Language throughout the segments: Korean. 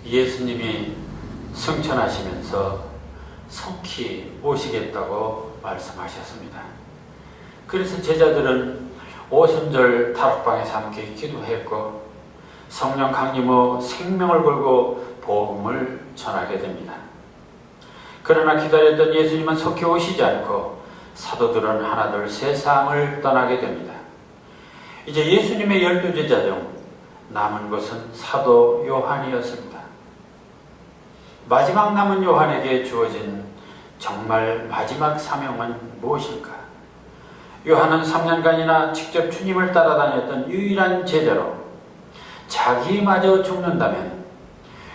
예수님이 승천하시면서 속히 오시겠다고 말씀하셨습니다. 그래서 제자들은 오순절 다락방에서 함께 기도했고 성령 강림후 생명을 걸고 복음을 전하게 됩니다. 그러나 기다렸던 예수님은 속히 오시지 않고 사도들은 하나둘 세상을 떠나게 됩니다. 이제 예수님의 12제자 중 남은 것은 사도 요한이었습니다. 마지막 남은 요한에게 주어진 정말 마지막 사명은 무엇일까? 요한은 3년간이나 직접 주님을 따라다녔던 유일한 제자로 자기마저 죽는다면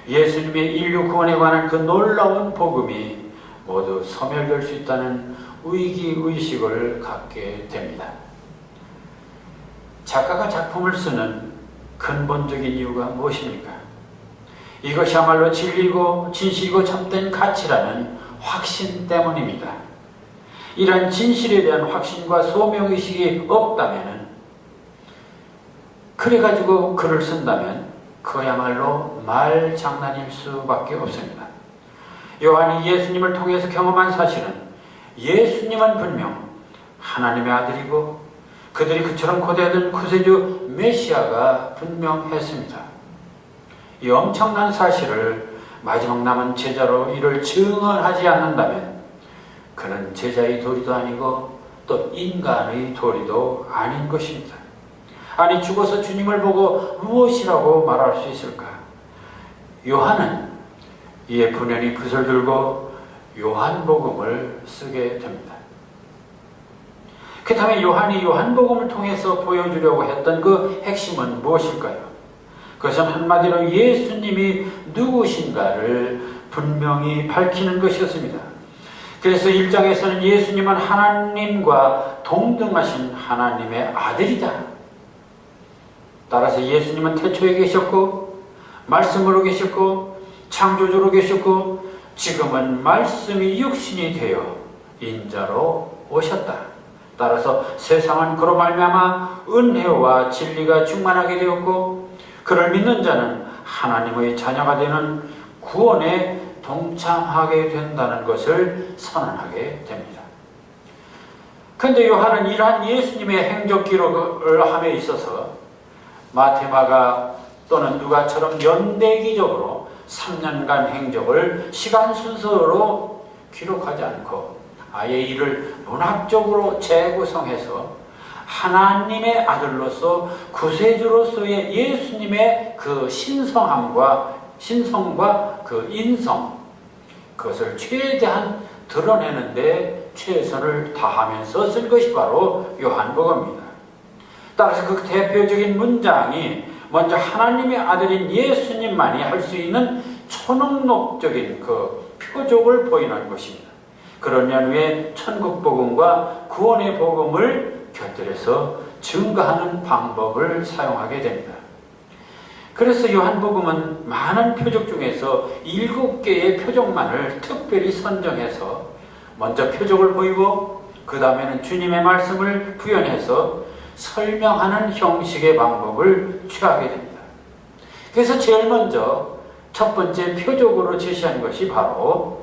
예수님의 인류 구원에 관한 그 놀라운 복음이 모두 소멸될 수 있다는 위기의식을 갖게 됩니다. 작가가 작품을 쓰는 근본적인 이유가 무엇입니까? 이것이야말로 진리고 진실이고 참된 가치라는 확신 때문입니다. 이러한 진실에 대한 확신과 소명의식이 없다면, 그래가지고 글을 쓴다면 그야말로 말장난일 수밖에 없습니다. 요한이 예수님을 통해서 경험한 사실은 예수님은 분명 하나님의 아들이고 그들이 그처럼 고대하던 구세주 메시아가 분명했습니다. 이 엄청난 사실을 마지막 남은 제자로 이를 증언하지 않는다면 그는 제자의 도리도 아니고 또 인간의 도리도 아닌 것입니다. 아니, 죽어서 주님을 보고 무엇이라고 말할 수 있을까? 요한은 이에 분연히 붓을 들고 요한복음을 쓰게 됩니다. 그렇다면 요한이 요한복음을 통해서 보여주려고 했던 그 핵심은 무엇일까요? 그것은 한마디로 예수님이 누구신가를 분명히 밝히는 것이었습니다. 그래서 1장에서는 예수님은 하나님과 동등하신 하나님의 아들이다. 따라서 예수님은 태초에 계셨고 말씀으로 계셨고 창조주로 계셨고 지금은 말씀이 육신이 되어 인자로 오셨다. 따라서 세상은 그로 말미암아 은혜와 진리가 충만하게 되었고 그를 믿는 자는 하나님의 자녀가 되는 구원에 동참하게 된다는 것을 선언하게 됩니다. 그런데 요한은 이러한 예수님의 행적 기록을 함에 있어서 마태, 마가 또는 누가처럼 연대기적으로 3년간 행적을 시간 순서로 기록하지 않고 아예 이를 문학적으로 재구성해서 하나님의 아들로서 구세주로서의 예수님의 그 신성과 그 인성, 그것을 최대한 드러내는데 최선을 다하면서 쓴 것이 바로 요한복음입니다. 따라서 그 대표적인 문장이 먼저 하나님의 아들인 예수님만이 할 수 있는 초능력적인 그 표적을 보이는 것입니다. 그런 연후에 천국복음과 구원의 복음을 곁들여서 증거하는 방법을 사용하게 됩니다. 그래서 요한복음은 많은 표적 중에서 7개의 표적만을 특별히 선정해서 먼저 표적을 보이고 그 다음에는 주님의 말씀을 구현해서 설명하는 형식의 방법을 취하게 됩니다. 그래서 제일 먼저 첫 번째 표적으로 제시한 것이 바로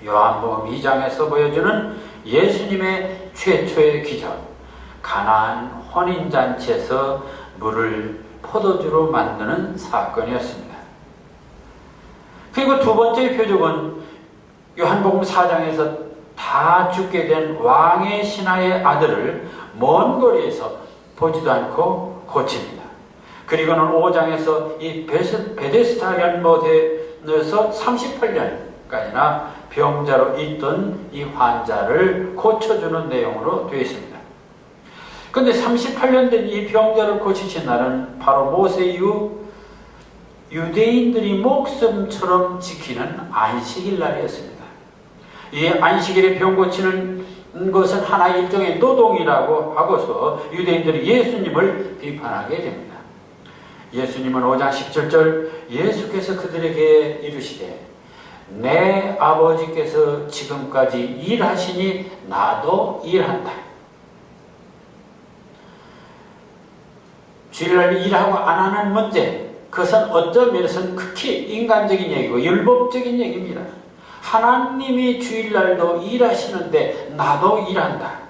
요한복음 2장에서 보여주는 예수님의 최초의 기적, 가나안 혼인잔치에서 물을 포도주로 만드는 사건이었습니다. 그리고 두 번째 표적은 요한복음 4장에서 다 죽게 된 왕의 신하의 아들을 먼 거리에서 보지도 않고 고칩니다. 그리고는 5장에서 이 베데스다 연못에서 38년까지나 병자로 있던 이 환자를 고쳐주는 내용으로 되어 있습니다. 그런데 38년 된 이 병자를 고치신 날은 바로 모세 이후 유대인들이 목숨처럼 지키는 안식일 날이었습니다. 이 안식일에 병 고치는 것은 하나의 일종의 노동이라고 하고서 유대인들이 예수님을 비판하게 됩니다. 예수님은 5장 17절 예수께서 그들에게 이르시되 내 아버지께서 지금까지 일하시니 나도 일한다. 주일날 일하고 안 하는 문제, 그것은 어떤 면에서는 극히 인간적인 얘기고 율법적인 얘기입니다. 하나님이 주일날도 일하시는데 나도 일한다.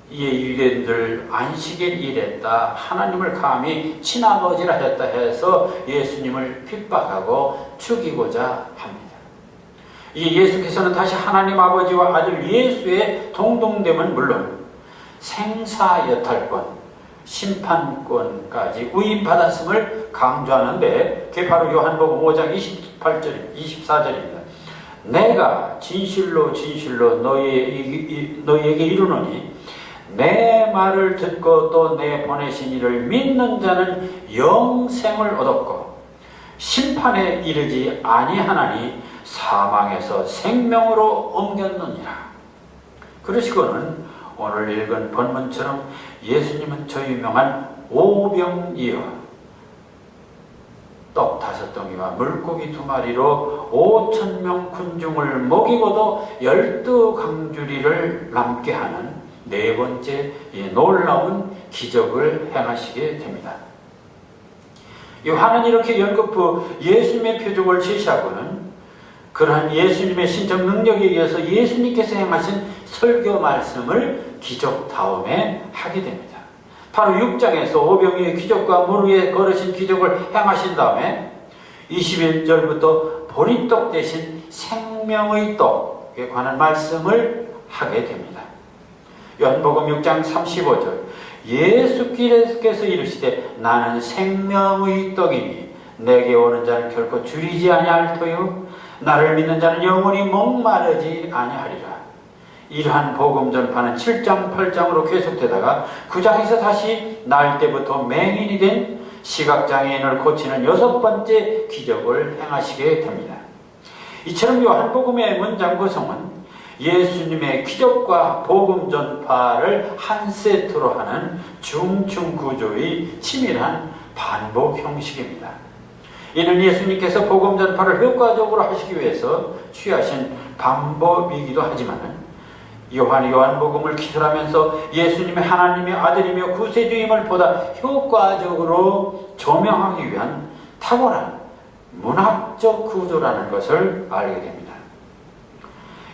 이 유대인들 안식일 일했다, 하나님을 감히 친아버지라 했다 해서 예수님을 핍박하고 죽이고자 합니다. 이 예수께서는 다시 하나님 아버지와 아들 예수의 동등됨은 물론 생사여탈권, 심판권까지 위임받았음을 강조하는데 그게 바로 요한복음 5장 24절입니다. 내가 진실로 진실로 너희에게 이르노니 내 말을 듣고 또 내 보내신 이를 믿는 자는 영생을 얻었고 심판에 이르지 아니하나니 사망에서 생명으로 옮겼느니라. 그러시고는 오늘 읽은 본문처럼 예수님은 저 유명한 오병이어 떡 5덩이와 물고기 2마리로 5,000명 군중을 먹이고도 12강주리를 남게 하는 네 번째 놀라운 기적을 행하시게 됩니다. 요한은 이렇게 연거푸 예수님의 표적을 제시하고는 그러한 예수님의 신적 능력에 의해서 예수님께서 행하신 설교 말씀을 기적 다음에 하게 됩니다. 바로 6장에서 오병이의 기적과 물 위에 걸으신 기적을 행하신 다음에 21절부터 보리떡 대신 생명의 떡에 관한 말씀을 하게 됩니다. 요한복음 6장 35절 예수께서 이르시되 나는 생명의 떡이니 내게 오는 자는 결코 줄이지 아니할 터요 나를 믿는 자는 영원히 목마르지 아니하리라. 이러한 복음 전파는 7장 8장으로 계속되다가 9장에서 다시 날 때부터 맹인이 된 시각장애인을 고치는 6번째 기적을 행하시게 됩니다. 이처럼 요한복음의 문장 구성은 예수님의 기적과 복음 전파를 한 세트로 하는 중층 구조의 치밀한 반복 형식입니다. 이는 예수님께서 복음 전파를 효과적으로 하시기 위해서 취하신 방법이기도 하지만 요한이 요한복음을 기술하면서 예수님의 하나님의 아들이며 구세주임을 보다 효과적으로 조명하기 위한 탁월한 문학적 구조라는 것을 알게 됩니다.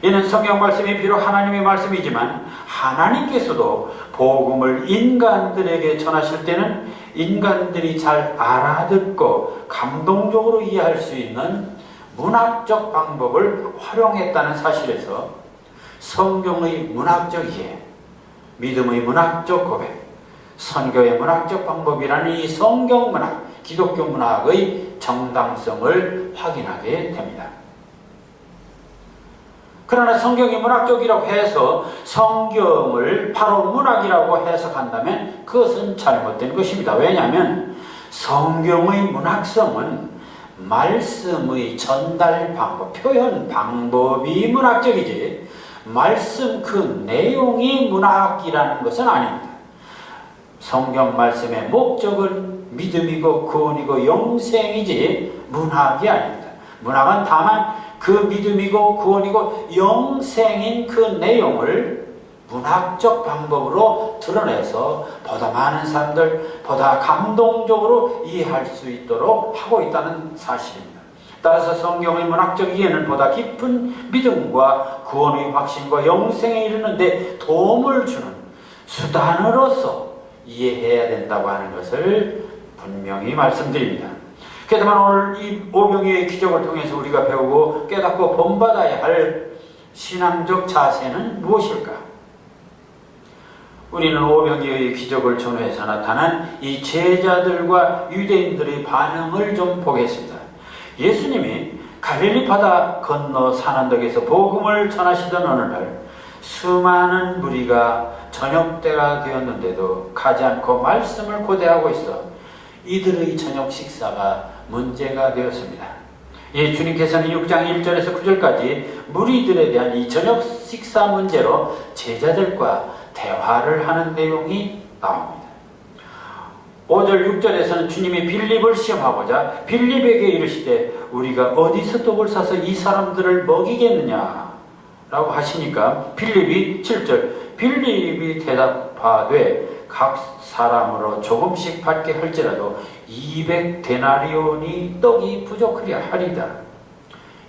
이는 성경 말씀이 비록 하나님의 말씀이지만 하나님께서도 복음을 인간들에게 전하실 때는 인간들이 잘 알아듣고 감동적으로 이해할 수 있는 문학적 방법을 활용했다는 사실에서 성경의 문학적 이해, 믿음의 문학적 고백, 선교의 문학적 방법이라는 이 성경 문학, 기독교 문학의 정당성을 확인하게 됩니다. 그러나 성경이 문학적이라고 해서 성경을 바로 문학이라고 해석한다면 그것은 잘못된 것입니다. 왜냐하면 성경의 문학성은 말씀의 전달 방법, 표현 방법이 문학적이지 말씀 그 내용이 문학이라는 것은 아닙니다. 성경 말씀의 목적은 믿음이고 구원이고 영생이지 문학이 아닙니다. 문학은 다만 그 믿음이고 구원이고 영생인 그 내용을 문학적 방법으로 드러내서 보다 많은 사람들, 보다 감동적으로 이해할 수 있도록 하고 있다는 사실입니다. 따라서 성경의 문학적 이해는 보다 깊은 믿음과 구원의 확신과 영생에 이르는데 도움을 주는 수단으로서 이해해야 된다고 하는 것을 분명히 말씀드립니다. 그렇다면 오늘 이 오병이어의 기적을 통해서 우리가 배우고 깨닫고 본받아야 할 신앙적 자세는 무엇일까? 우리는 오병이어의 기적을 전후해서 나타난 이 제자들과 유대인들의 반응을 좀 보겠습니다. 예수님이 갈릴리 바다 건너 산언덕에서 복음을 전하시던 어느 날 수많은 무리가 저녁때가 되었는데도 가지 않고 말씀을 고대하고 있어 이들의 저녁 식사가 문제가 되었습니다. 예, 주님께서는 6장 1절에서 9절까지 무리들에 대한 이 저녁 식사 문제로 제자들과 대화를 하는 내용이 나옵니다. 5절 6절에서는 주님이 빌립을 시험하고자 빌립에게 이르시되 우리가 어디서 떡을 사서 이 사람들을 먹이겠느냐 라고 하시니까 빌립이 7절 빌립이 대답하되 각 사람으로 조금씩 받게 할지라도 200데나리온이 떡이 부족하려 하리다.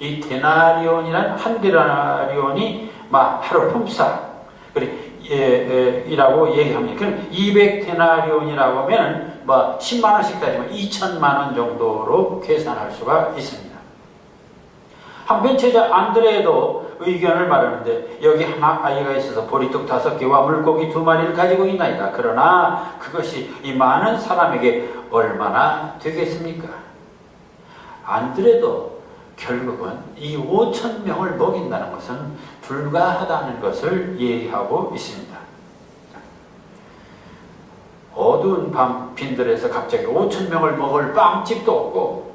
이 데나리온이란 한 데나리온이 하루 품삯 이라고 얘기합니다. 그럼 200데나리온이라고 하면 10만 원씩 따지면 2천만 원 정도로 계산할 수가 있습니다. 한편 제자 안드레도 의견을 말하는데, 여기 하나 아이가 있어서 보리떡 5개와 물고기 2마리를 가지고 있나이다. 그러나 그것이 이 많은 사람에게 얼마나 되겠습니까? 안드레도 결국은 이 5천 명을 먹인다는 것은 불가하다는 것을 얘기하고 있습니다. 어두운 밤 빈들에서 갑자기 5천 명을 먹을 빵집도 없고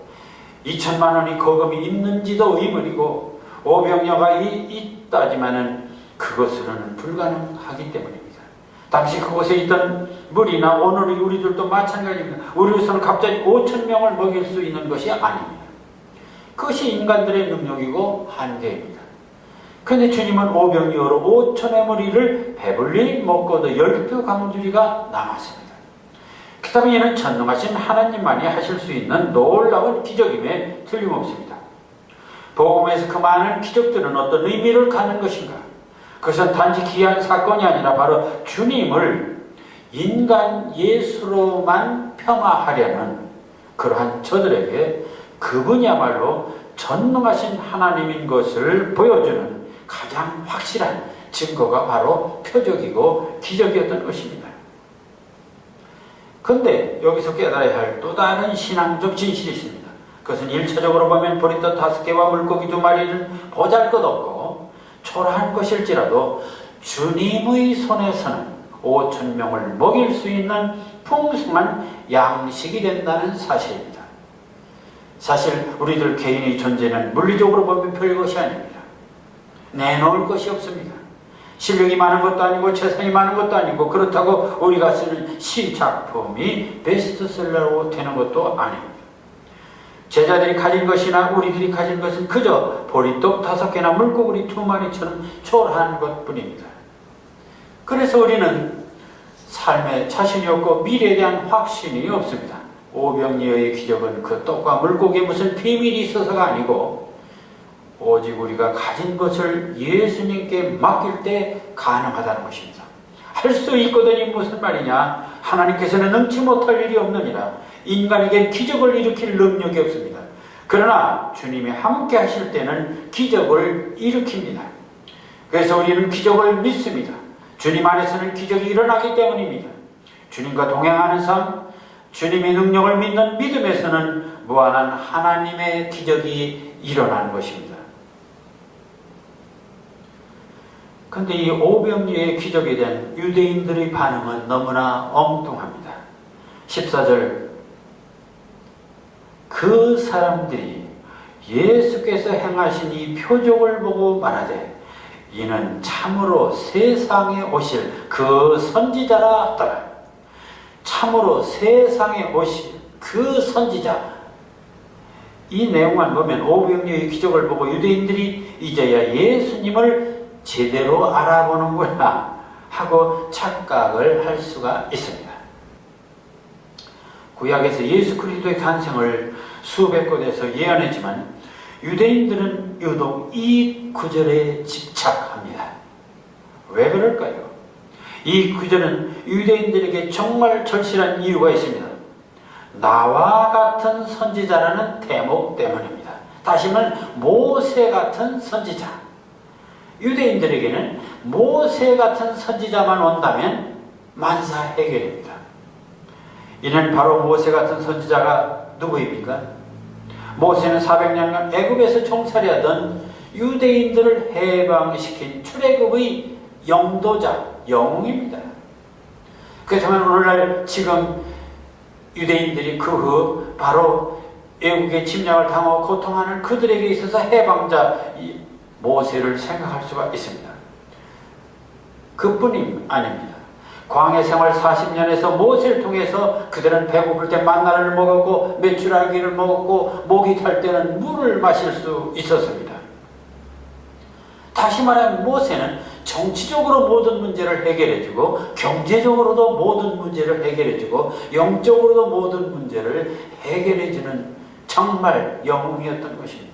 2천만 원이 거금이 있는지도 의문이고 오병여가 있다지만은 그것은 불가능하기 때문입니다. 당시 그곳에 있던 물이나 오늘의 우리들도 마찬가지입니다. 우리로서는 갑자기 5천 명을 먹일 수 있는 것이 아닙니다. 그것이 인간들의 능력이고 한계입니다. 그런데 주님은 오병이어로 5천의 무리를 배불리 먹고도 12강주리가 남았습니다. 그렇다면 이는 전능하신 하나님만이 하실 수 있는 놀라운 기적임에 틀림없습니다. 복음에서 그 많은 기적들은 어떤 의미를 갖는 것인가? 그것은 단지 기이한 사건이 아니라 바로 주님을 인간 예수로만 폄하하려는 그러한 저들에게 그분이야말로 전능하신 하나님인 것을 보여주는 가장 확실한 증거가 바로 표적이고 기적이었던 것입니다. 그런데 여기서 깨달아야 할 또 다른 신앙적 진실이 있습니다. 그것은 1차적으로 보면 보리떡 5개와 물고기 2마리는 보잘것없고 초라한 것일지라도 주님의 손에서는 5천 명을 먹일 수 있는 풍성한 양식이 된다는 사실입니다. 사실 우리들 개인의 존재는 물리적으로 보면 별것이 아닙니다. 내놓을 것이 없습니다. 실력이 많은 것도 아니고 재산이 많은 것도 아니고 그렇다고 우리가 쓰는 시작품이 베스트셀러로 되는 것도 아닙니다. 제자들이 가진 것이나 우리들이 가진 것은 그저 보리떡 5개나 물고기 2마리처럼 초라한 것뿐입니다. 그래서 우리는 삶에 자신이 없고 미래에 대한 확신이 없습니다. 오병이어의 기적은 그 떡과 물고기에 무슨 비밀이 있어서가 아니고 오직 우리가 가진 것을 예수님께 맡길 때 가능하다는 것입니다. 할 수 있거든이 무슨 말이냐? 하나님께서는 능치 못할 일이 없느니라. 인간에게 기적을 일으킬 능력이 없습니다. 그러나 주님이 함께 하실 때는 기적을 일으킵니다. 그래서 우리는 기적을 믿습니다. 주님 안에서는 기적이 일어나기 때문입니다. 주님과 동행하는 삶, 주님의 능력을 믿는 믿음에서는 무한한 하나님의 기적이 일어나는 것입니다. 그런데 이 오병이어의 기적에 대한 유대인들의 반응은 너무나 엉뚱합니다. 14절, 그 사람들이 예수께서 행하신 이 표적을 보고 말하되 이는 참으로 세상에 오실 그 선지자라 하더라. 참으로 세상에 오실 그 선지자. 이 내용만 보면 오병이어의 기적을 보고 유대인들이 이제야 예수님을 제대로 알아보는구나 하고 착각을 할 수가 있습니다. 구약에서 예수 그리스도의 탄생을 수백 곳에서 예언했지만 유대인들은 유독 이 구절에 집착합니다. 왜 그럴까요? 이 구절은 유대인들에게 정말 절실한 이유가 있습니다. 나와 같은 선지자라는 대목 때문입니다. 다시 말하면 모세 같은 선지자. 유대인들에게는 모세 같은 선지자만 온다면 만사 해결입니다. 이는 바로 모세 같은 선지자가 누구입니까? 모세는 400년간 애굽에서 종살이하던 유대인들을 해방시킨 출애굽의 영도자, 영웅입니다. 그렇다면 오늘날 지금 유대인들이 그 후 바로 애국의 침략을 당하고 고통하는 그들에게 있어서 해방자 모세를 생각할 수가 있습니다. 그뿐이 아닙니다. 광야 생활 40년에서 모세를 통해서 그들은 배고플 때 만나를 먹었고 메추라기를 먹었고 목이 탈 때는 물을 마실 수 있었습니다. 다시 말하면 모세는 정치적으로 모든 문제를 해결해주고 경제적으로도 모든 문제를 해결해주고 영적으로도 모든 문제를 해결해주는 정말 영웅이었던 것입니다.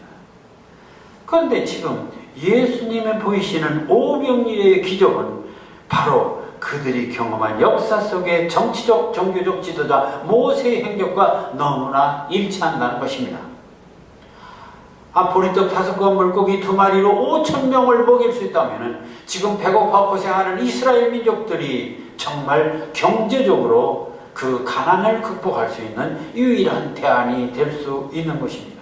그런데 지금 예수님의 보이시는 오병이어의 기적은 바로 그들이 경험한 역사 속의 정치적, 종교적 지도자 모세의 행적과 너무나 일치한다는 것입니다. 보리떡 5건 물고기 2마리로 5,000명을 먹일 수 있다면 지금 배고파 고생하는 이스라엘 민족들이 정말 경제적으로 그 가난을 극복할 수 있는 유일한 대안이 될 수 있는 것입니다.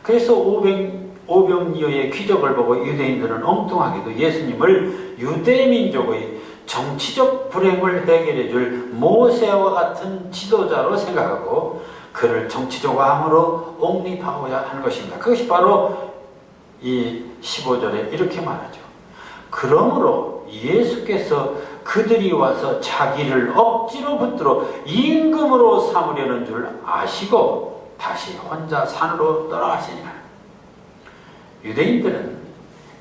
그래서 오병이어의 기적을 보고 유대인들은 엉뚱하게도 예수님을 유대민족의 정치적 불행을 해결해 줄 모세와 같은 지도자로 생각하고 그를 정치적 왕으로 옹립하고자 하는 것입니다. 그것이 바로 이 15절에 이렇게 말하죠. 그러므로 예수께서 그들이 와서 자기를 억지로 붙들어 임금으로 삼으려는 줄 아시고 다시 혼자 산으로 떠나가시니라. 유대인들은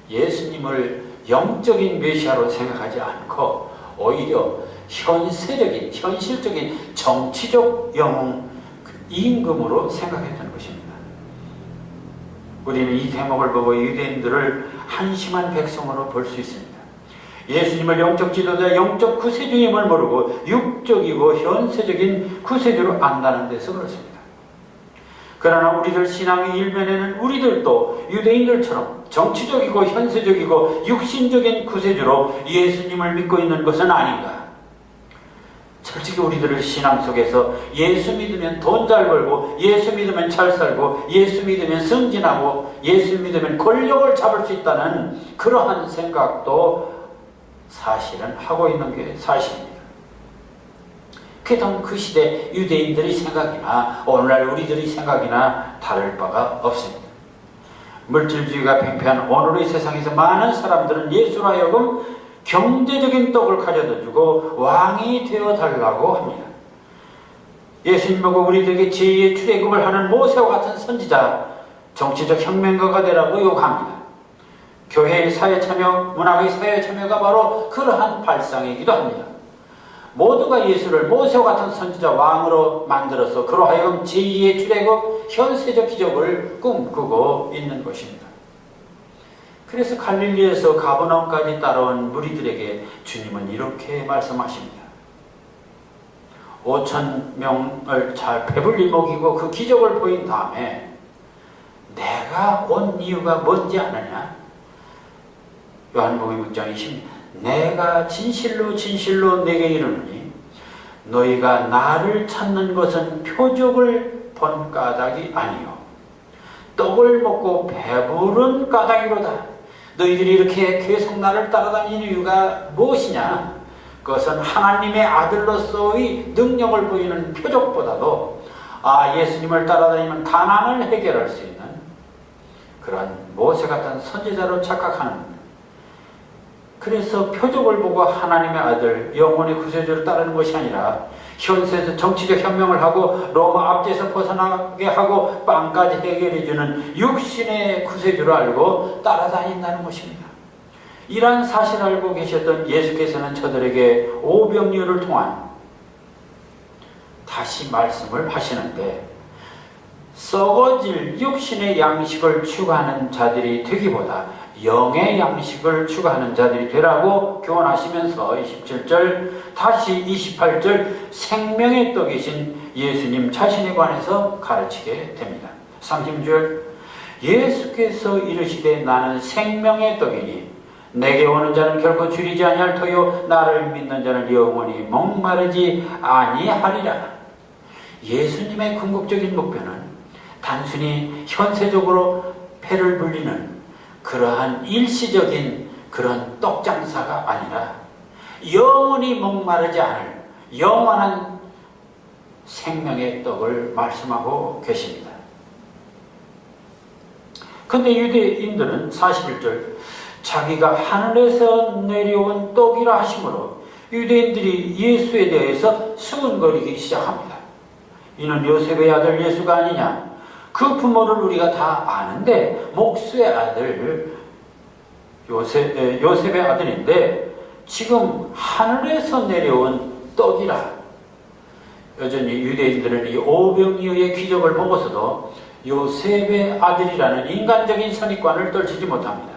예수님을 영적인 메시아로 생각하지 않고 오히려 현실적인 정치적 영웅 임금으로 생각했던 것입니다. 우리는 이 대목을 보고 유대인들을 한심한 백성으로 볼 수 있습니다. 예수님을 영적 지도자, 영적 구세주임을 모르고 육적이고 현세적인 구세주로 안다는 데서 그렇습니다. 그러나 우리들 신앙의 일면에는 우리들도 유대인들처럼 정치적이고 현세적이고 육신적인 구세주로 예수님을 믿고 있는 것은 아닌가? 솔직히 우리들의 신앙 속에서 예수 믿으면 돈 잘 벌고 예수 믿으면 잘 살고 예수 믿으면 승진하고 예수 믿으면 권력을 잡을 수 있다는 그러한 생각도 사실은 하고 있는 게 사실입니다. 그 시대 유대인들의 생각이나 오늘날 우리들의 생각이나 다를 바가 없습니다. 물질주의가 팽배한 오늘의 세상에서 많은 사람들은 예수로 하여금 경제적인 떡을 가져다 주고 왕이 되어달라고 합니다. 예수님 보고 우리들에게 제2의 출애굽을 하는 모세와 같은 선지자, 정치적 혁명가가 되라고 요구합니다. 교회의 사회참여, 문학의 사회참여가 바로 그러한 발상이기도 합니다. 모두가 예수를 모세와 같은 선지자 왕으로 만들어서 그로 하여금 제2의 출애굽, 현세적 기적을 꿈꾸고 있는 것입니다. 그래서 갈릴리에서 가버나움까지 따라온 무리들에게 주님은 이렇게 말씀하십니다. 5,000명을 잘 배불리 먹이고 그 기적을 보인 다음에 내가 온 이유가 뭔지 아느냐? 요한복음 6장 20절 내가 진실로 진실로 내게 이르노니 너희가 나를 찾는 것은 표적을 본 까닭이 아니요 떡을 먹고 배부른 까닭이로다. 너희들이 이렇게 계속 나를 따라다니는 이유가 무엇이냐? 그것은 하나님의 아들로서의 능력을 보이는 표적보다도 예수님을 따라다니면 가난을 해결할 수 있는 그런 모세 같은 선지자로 착각하는, 그래서 표적을 보고 하나님의 아들 영혼의 구세주를 따르는 것이 아니라 현세에서 정치적 혁명을 하고 로마 압제에서 벗어나게 하고 빵까지 해결해주는 육신의 구세주를 알고 따라다닌다는 것입니다. 이러한 사실을 알고 계셨던 예수께서는 저들에게 오병이어를 통한 다시 말씀을 하시는데, 썩어질 육신의 양식을 추구하는 자들이 되기보다 영의 양식을 추구하는 자들이 되라고 교훈하시면서 27절 다시 28절 생명의 떡이신 예수님 자신에 관해서 가르치게 됩니다. 30절 예수께서 이르시되 나는 생명의 떡이니 내게 오는 자는 결코 줄이지 아니할 터요 나를 믿는 자는 영원히 목마르지 아니하리라. 예수님의 궁극적인 목표는 단순히 현세적으로 배를 불리는 그러한 일시적인 그런 떡장사가 아니라 영원히 목마르지 않을 영원한 생명의 떡을 말씀하고 계십니다. 그런데 유대인들은 41절 자기가 하늘에서 내려온 떡이라 하심으로 유대인들이 예수에 대해서 수군거리기 시작합니다. 이는 요셉의 아들 예수가 아니냐? 그 부모를 우리가 다 아는데 목수의 아들 요셉의 아들인데 지금 하늘에서 내려온 떡이라. 여전히 유대인들은 이 오병이어의 기적을 보고서도 요셉의 아들이라는 인간적인 선입관을 떨치지 못합니다.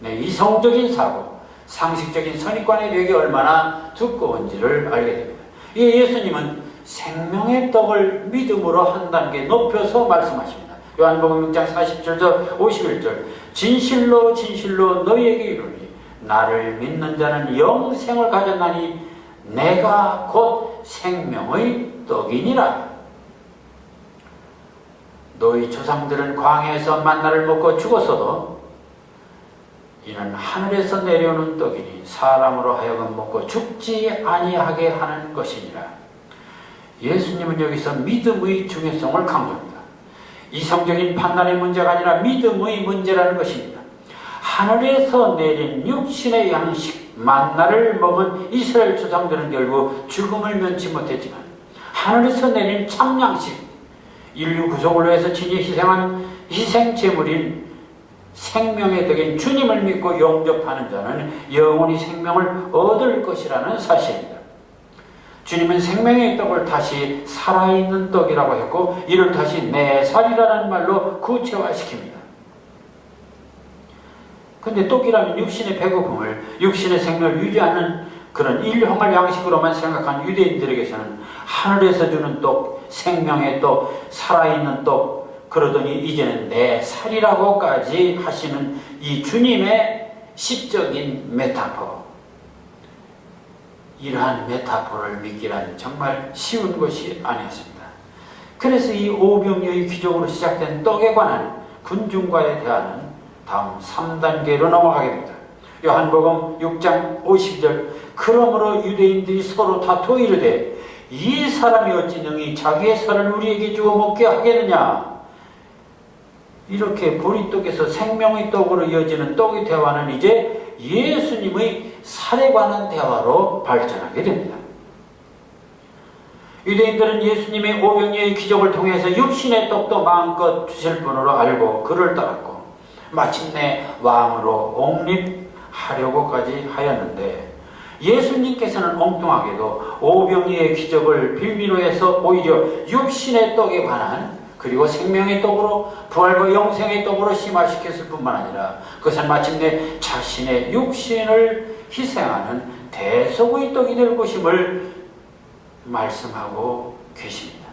네, 이성적인 사고, 상식적인 선입관의 벽이 얼마나 두꺼운지를 알게 됩니다. 예수님은 생명의 떡을 믿음으로 한 단계 높여서 말씀하십니다. 요한복음 6장 47절 51절 진실로 진실로 너희에게 이르노니 나를 믿는 자는 영생을 가졌나니 내가 곧 생명의 떡이니라. 너희 조상들은 광야에서 만나를 먹고 죽었어도 이는 하늘에서 내려오는 떡이니 사람으로 하여금 먹고 죽지 아니하게 하는 것이니라. 예수님은 여기서 믿음의 중요성을 강조합니다. 이성적인 판단의 문제가 아니라 믿음의 문제라는 것입니다. 하늘에서 내린 육신의 양식 만나를 먹은 이스라엘 조상들은 결국 죽음을 면치 못했지만 하늘에서 내린 참양식, 인류 구속을 위해서 친히 희생한 희생제물인 생명의 떡인 주님을 믿고 영접하는 자는 영원히 생명을 얻을 것이라는 사실입니다. 주님은 생명의 떡을 다시 살아있는 떡이라고 했고 이를 다시 내 살이라는 말로 구체화시킵니다. 근데 떡이라면 육신의 배고픔을, 육신의 생명을 유지하는 그런 일용할 양식으로만 생각한 유대인들에게서는 하늘에서 주는 떡, 생명의 떡, 살아있는 떡, 그러더니 이제는 내 살이라고까지 하시는 이 주님의 시적인 메타포. 이러한 메타포를 믿기란 정말 쉬운 것이 아니었습니다. 그래서 이 오병이어의 기적으로 시작된 떡에 관한 군중과의 대화는 다음 3단계로 넘어가게 됩니다. 요한복음 6장 50절 그러므로 유대인들이 서로 다투어 이르되 이 사람이 어찌 능히 자기의 살을 우리에게 주어 먹게 하겠느냐. 이렇게 보리떡에서 생명의 떡으로 이어지는 떡의 대화는 이제 예수님의 살에 관한 대화로 발전하게 됩니다. 유대인들은 예수님의 오병이어의 기적을 통해서 육신의 떡도 마음껏 주실 분으로 알고 그를 따랐고 마침내 왕으로 옹립하려고까지 하였는데 예수님께서는 엉뚱하게도 오병이어의 기적을 빌미로 해서 오히려 육신의 떡에 관한 그리고 생명의 떡으로 부활과 영생의 떡으로 심화시켰을 뿐만 아니라 그것은 마침내 자신의 육신을 희생하는 대속의 떡이 될 것임을 말씀하고 계십니다.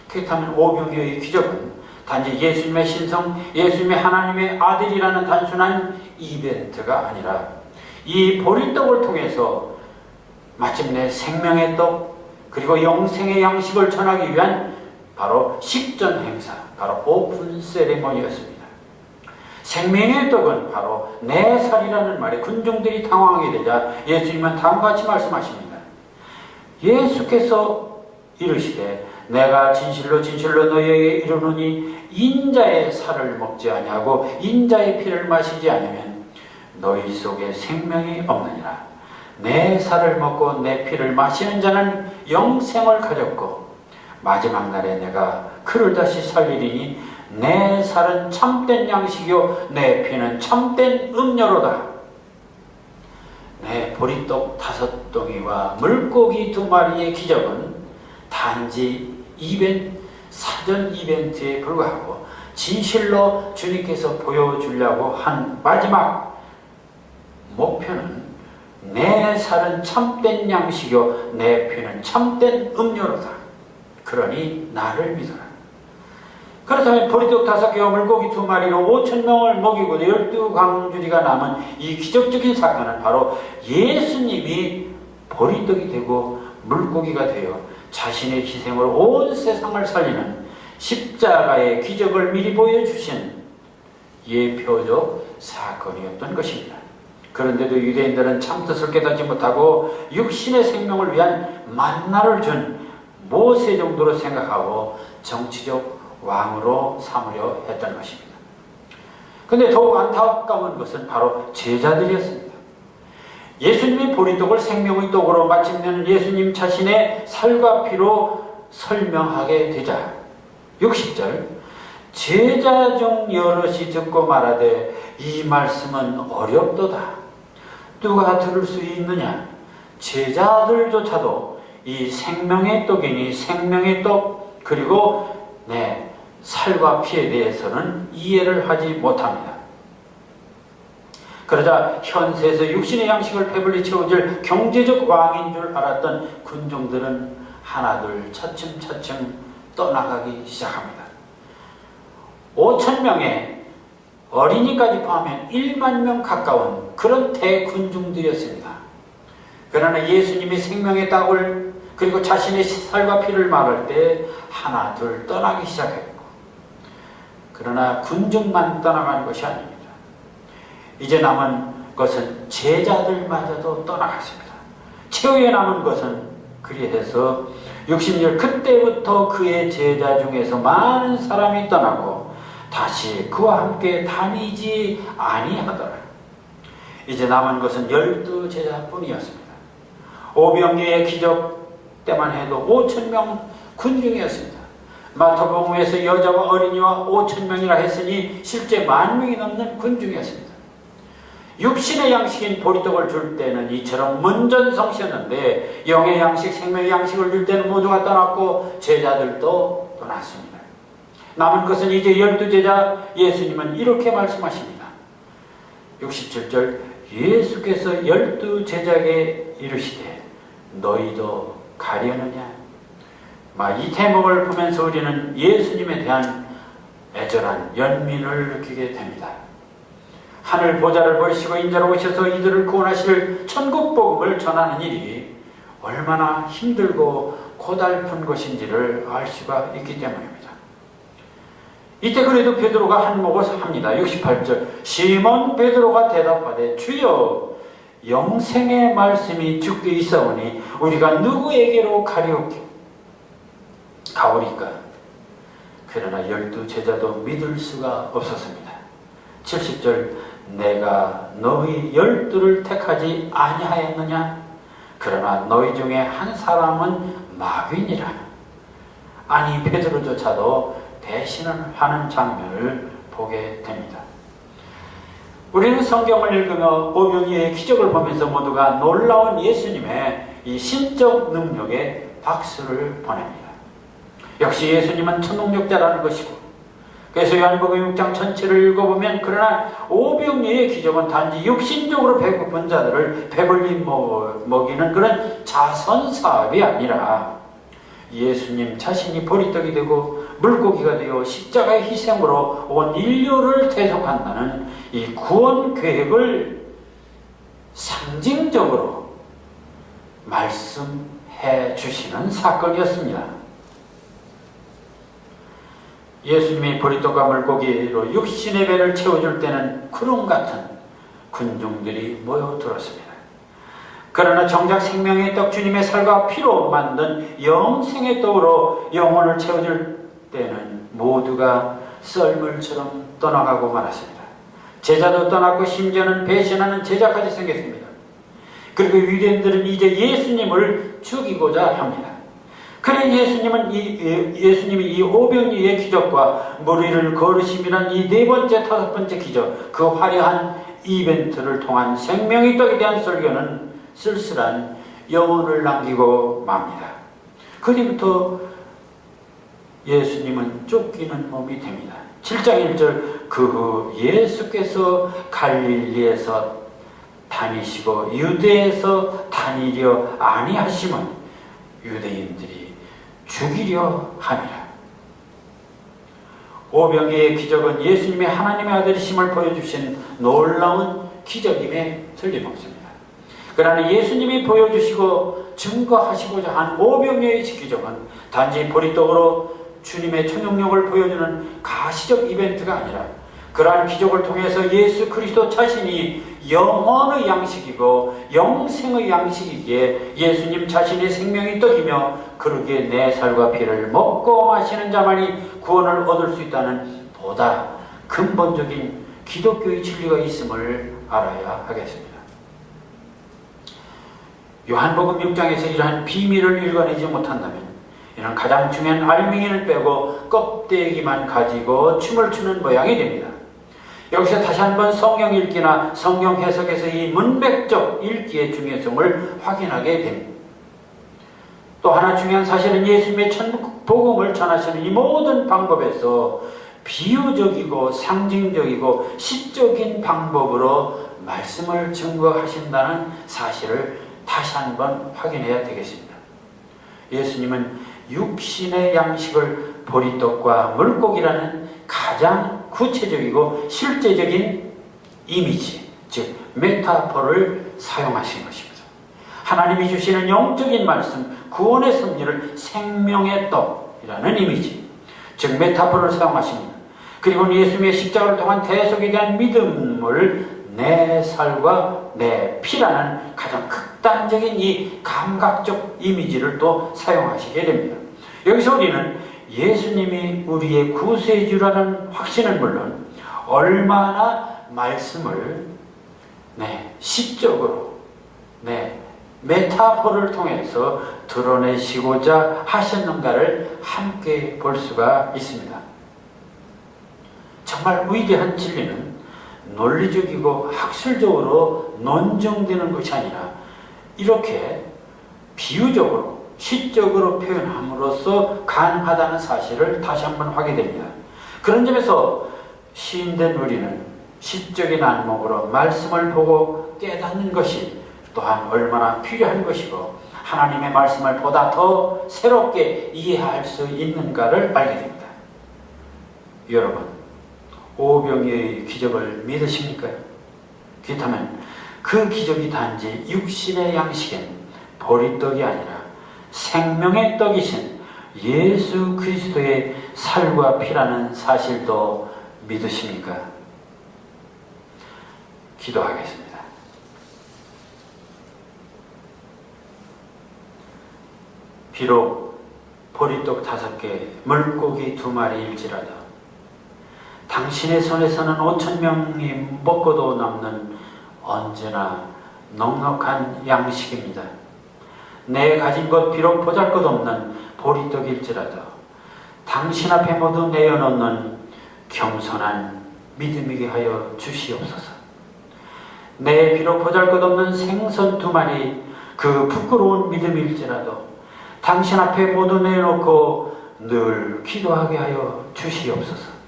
그렇다면 오병이어의 기적은 단지 예수님의 신성, 예수님의 하나님의 아들이라는 단순한 이벤트가 아니라 이 보리떡을 통해서 마침내 생명의 떡 그리고 영생의 양식을 전하기 위한 바로 식전 행사, 바로 오픈 세레모니였습니다. 생명의 떡은 바로 내 살이라는 말에 군중들이 당황하게 되자 예수님은 다음과 같이 말씀하십니다. 예수께서 이르시되 내가 진실로 진실로 너희에게 이르노니 인자의 살을 먹지 아니하고 인자의 피를 마시지 않으면 너희 속에 생명이 없느니라. 내 살을 먹고 내 피를 마시는 자는 영생을 가졌고 마지막 날에 내가 그를 다시 살리리니 내 살은 참된 양식이요 내 피는 참된 음료로다. 내 보리떡 5덩이와 물고기 2마리의 기적은 단지 사전 이벤트에 불과하고 진실로 주님께서 보여주려고 한 마지막 목표는 내 살은 참된 양식이요 내 피는 참된 음료로다. 그러니 나를 믿어라. 그렇다면 보리떡 5개와 물고기 2마리로 5,000명을 먹이고 12광주리가 남은 이 기적적인 사건은 바로 예수님이 보리떡이 되고 물고기가 되어 자신의 희생으로 온 세상을 살리는 십자가의 기적을 미리 보여주신 예표적 사건이었던 것입니다. 그런데도 유대인들은 참뜻을 깨닫지 못하고 육신의 생명을 위한 만나를 준 모세 정도로 생각하고 정치적 왕으로 삼으려 했던 것입니다. 그런데 더욱 안타까운 것은 바로 제자들이었습니다. 예수님이 보리떡을 생명의 떡으로 마침내는 예수님 자신의 살과 피로 설명하게 되자 60절 제자 중 여럿이 듣고 말하되 이 말씀은 어렵도다. 누가 들을 수 있느냐? 제자들조차도 이 생명의 떡이니 생명의 떡 그리고 살과 피에 대해서는 이해를 하지 못합니다. 그러자 현세에서 육신의 양식을 배불리 채워줄 경제적 왕인 줄 알았던 군중들은 하나둘 차츰차츰 떠나가기 시작합니다. 5,000명의 어린이까지 포함해 1만 명 가까운 그런 대군중들이었습니다. 그러나 예수님이 생명의 떡을 그리고 자신의 살과 피를 말할 때 하나 둘 떠나기 시작했고, 그러나 군중만 떠나가는 것이 아닙니다. 이제 남은 것은 제자들마저도 떠나갔습니다. 최후에 남은 것은 그리해서 60년 그때부터 그의 제자 중에서 많은 사람이 떠나고 다시 그와 함께 다니지 아니하더라. 이제 남은 것은 12제자뿐이었습니다. 오병이의 기적 때만 해도 5,000명 군중이었습니다. 마태복음에서 여자와 어린이와 5,000명이라 했으니 실제 10,000명이 넘는 군중이었습니다. 육신의 양식인 보리떡을 줄 때는 이처럼 문전성시였는데 영의 양식, 생명의 양식을 줄 때는 모두가 떠났고 제자들도 떠났습니다. 남은 것은 이제 12제자. 예수님은 이렇게 말씀하십니다. 67절 예수께서 12제자에게 이르시되 너희도 가려느냐? 이 대목을 보면서 우리는 예수님에 대한 애절한 연민을 느끼게 됩니다. 하늘 보좌를 버리시고 인자로 오셔서 이들을 구원하실 천국 복음을 전하는 일이 얼마나 힘들고 고달픈 것인지를 알 수가 있기 때문입니다. 이때 그래도 베드로가 한몫을 합니다. 68절 시몬 베드로가 대답하되 주여 영생의 말씀이 주께 있사오니 우리가 누구에게로 가오리까? 그러나 12제자도 믿을 수가 없었습니다. 70절 내가 너희 12를 택하지 아니하였느냐? 그러나 너희 중에 한 사람은 마귀니라. 아니 베드로조차도 배신을 하는 장면을 보게 됩니다. 우리는 성경을 읽으며 오병이의 기적을 보면서 모두가 놀라운 예수님의 이 신적 능력에 박수를 보냅니다. 역시 예수님은 천능력자라는 것이고, 그래서 요한복음 6장 전체를 읽어보면 그러나 오병이의 기적은 단지 육신적으로 배고픈 자들을 배불리 먹이는 그런 자선사업이 아니라 예수님 자신이 보리떡이 되고 물고기가 되어 십자가의 희생으로 온 인류를 대속한다는 이 구원 계획을 상징적으로 말씀해 주시는 사건이었습니다. 예수님이 보리떡과 물고기로 육신의 배를 채워줄 때는 구름 같은 군중들이 모여들었습니다. 그러나 정작 생명의 떡 주님의 살과 피로 만든 영생의 떡으로 영혼을 채워줄 때는 모두가 썰물처럼 떠나가고 말았습니다. 제자도 떠났고 심지어는 배신하는 제자까지 생겼습니다. 그리고 유대인들은 이제 예수님을 죽이고자 합니다. 그래 예수님이 이 오병이의 기적과 무리를 거르심이란 이 네 번째, 다섯 번째 기적, 그 화려한 이벤트를 통한 생명의 떡에 대한 설교는 쓸쓸한 영혼을 남기고 맙니다. 그 뒤부터 예수님은 쫓기는 몸이 됩니다. 7장 1절 그 후 예수께서 갈릴리에서 다니시고 유대에서 다니려 아니하심은 유대인들이 죽이려 함이라. 오병이의 기적은 예수님의 하나님의 아들이심을 보여주신 놀라운 기적임에 틀림없습니다. 그러나 예수님이 보여주시고 증거하시고자 한 오병이의 기적은 단지 보리떡으로 주님의 초능력을 보여주는 가시적 이벤트가 아니라 그러한 기적을 통해서 예수 그리스도 자신이 영원의 양식이고 영생의 양식이기에 예수님 자신의 생명이 떡이며 그러기에 내 살과 피를 먹고 마시는 자만이 구원을 얻을 수 있다는 보다 근본적인 기독교의 진리가 있음을 알아야 하겠습니다. 요한복음 6장에서 이러한 비밀을 읽어내지 못한다면 이는 가장 중요한 알맹이를 빼고 껍데기만 가지고 춤을 추는 모양이 됩니다. 여기서 다시 한번 성경 읽기나 성경 해석에서 이 문맥적 읽기의 중요성을 확인하게 됩니다. 또 하나 중요한 사실은 예수님의 천국 복음을 전하시는 이 모든 방법에서 비유적이고 상징적이고 시적인 방법으로 말씀을 증거하신다는 사실을 다시 한번 확인해야 되겠습니다. 예수님은 육신의 양식을 보리떡과 물고기라는 가장 구체적이고 실제적인 이미지, 즉 메타포를 사용하신 것입니다. 하나님이 주시는 영적인 말씀, 구원의 섭리를 생명의 떡이라는 이미지, 즉 메타포를 사용하십니다. 그리고 예수님의 십자가를 통한 대속에 대한 믿음을 내 살과 내 피라는 가장 극단적인 이 감각적 이미지를 또 사용하시게 됩니다. 여기서 우리는 예수님이 우리의 구세주라는 확신은 물론 얼마나 말씀을 시적으로 메타포를 통해서 드러내시고자 하셨는가를 함께 볼 수가 있습니다. 정말 위대한 진리는 논리적이고 학술적으로 논증되는 것이 아니라 이렇게 비유적으로 시적으로 표현함으로써 가능하다는 사실을 다시 한번 확인됩니다. 그런 점에서 시인된 우리는 시적인 안목으로 말씀을 보고 깨닫는 것이 또한 얼마나 필요한 것이고 하나님의 말씀을 보다 더 새롭게 이해할 수 있는가를 알게 됩니다. 여러분, 오병이의 기적을 믿으십니까? 그렇다면 그 기적이 단지 육신의 양식인 보리떡이 아니라 생명의 떡이신 예수 그리스도의 살과 피라는 사실도 믿으십니까? 기도하겠습니다. 비록 보리떡 5개, 물고기 2마리일지라도 당신의 손에서는 5,000명이 먹고도 남는 언제나 넉넉한 양식입니다. 내 가진 것 비록 보잘것없는 보리떡일지라도 당신 앞에 모두 내어놓는 겸손한 믿음이게 하여 주시옵소서. 내 비록 보잘것없는 생선 2마리 그 부끄러운 믿음일지라도 당신 앞에 모두 내놓고 늘 기도하게 하여 주시옵소서.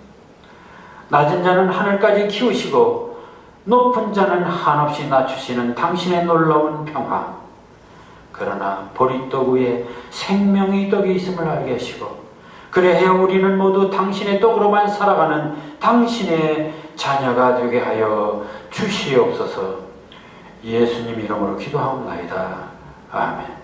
낮은 자는 하늘까지 키우시고 높은 자는 한없이 낮추시는 당신의 놀라운 평화, 그러나 보리떡 위에 생명의 떡이 있음을 알게 하시고 그래야 우리는 모두 당신의 떡으로만 살아가는 당신의 자녀가 되게 하여 주시옵소서. 예수님 이름으로 기도하옵나이다. 아멘.